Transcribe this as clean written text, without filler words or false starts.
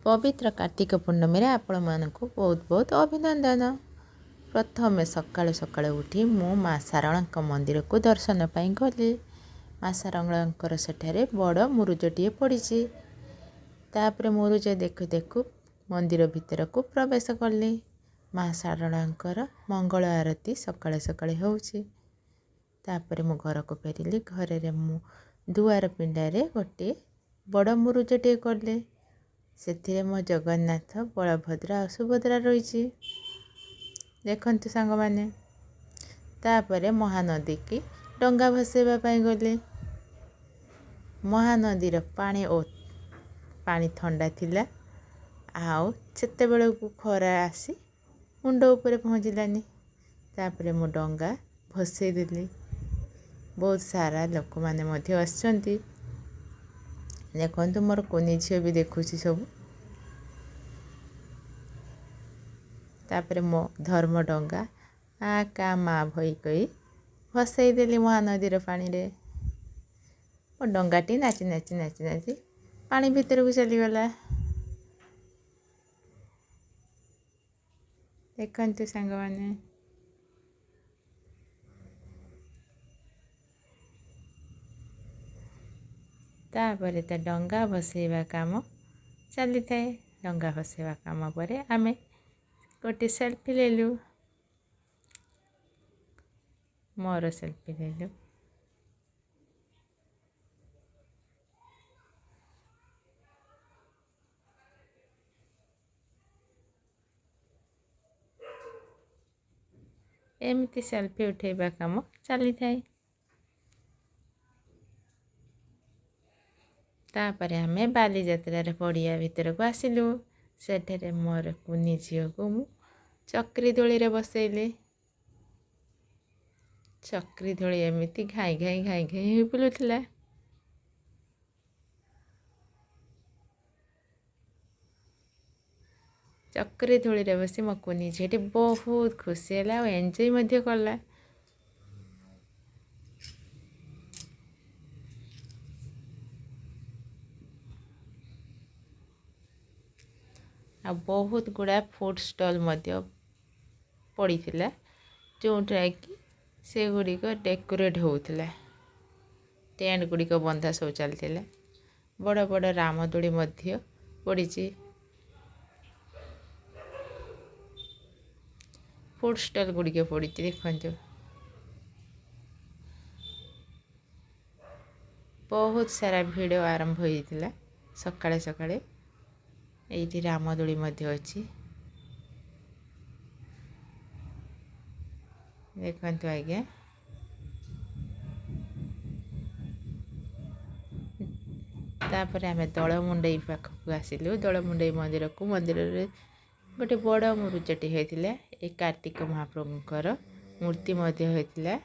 पवित्र कार्तिक पूर्णमी आपण मानक बहुत बहुत अभिनंदन। प्रथमे सकाळु सकाळु उठी मु माँ शारणांक मंदिर को दर्शन पाई गली। माँ शारणांकर सेठारे बड़ मुरुजटिए पड़ी। तापर मुरुज देखु देखु मंदिर भितर को प्रवेश कली। माँ शारणांकर मंगल आरती सकाळे सकाळे होउछि। तापर मु घर को फेरिली। घरे मु दुआर पिंडारे गोटे बड़ मुरुजटिए कली। से मो जगन्नाथ बलभद्र और सुभद्रा रही देखु सांग मैंने। तापर महानदी की डंगा भसैवाई गली। महानदीर पानी ठंडा थिला। आउ सेते बेलू खरा आसी मुंड उपरे पहुँचलानी। तापर मो डंगा भसई देली। बहुत सारा लोक मैंने आसछंती। देखु मोर कुनी झील भी देखुची सब। तापर मो धर्म डंगा आ का माँ भई कही भसई देली महानदीर पानी रे। मो डंगाटी नाची नाची नाची नाची पानी भितर को चलीगला। देखु सांग मैंने। तापर तो डंगा भसैवा काम चली थाए। डंगा भसैवा काम पर आमे गोटे सेल्फी लेलु। मोर सेल्फी लेलु। एमती सेल्फी उठेबा काम चली थाए। तापर आमे बाली यात्रा पड़िया भितर को आसिलु। सेठे मोर कुनी झील को मु चक्री दोली रे बसैली। चक्री दोली एमती घाई घाई घाई घाई बुलुथिला। चक्री दोली रे बसी मो कुनी झील बहुत खुशी है और एंजॉय मध्य कला। आ बहुत गुड़ा फूड स्टॉल मध्य पड़ी थिला। जोटा कि से गुड़िक डेकोरेट होउथिला। टेंट गुड़िक बंधा सब चलथिला। बड़ बड़ रामदोली मध्य पड़ी। फूड स्टॉल गुड़िक पड़ी देखु। बहुत सारा भिड़ आरंभ होइथिला सकाळे सकाळे। एइठी रामदोली मध्य अछि देखंतु आज्ञा। तापर आमे दलमुंडई पाखक आसिलु। दलमुंडई मंदिर को मंदिर रे गोटे बड़ मुरुजटी होइथिला। ए कार्तिक महाप्रभुंकर मूर्ति मध्य होइथिला।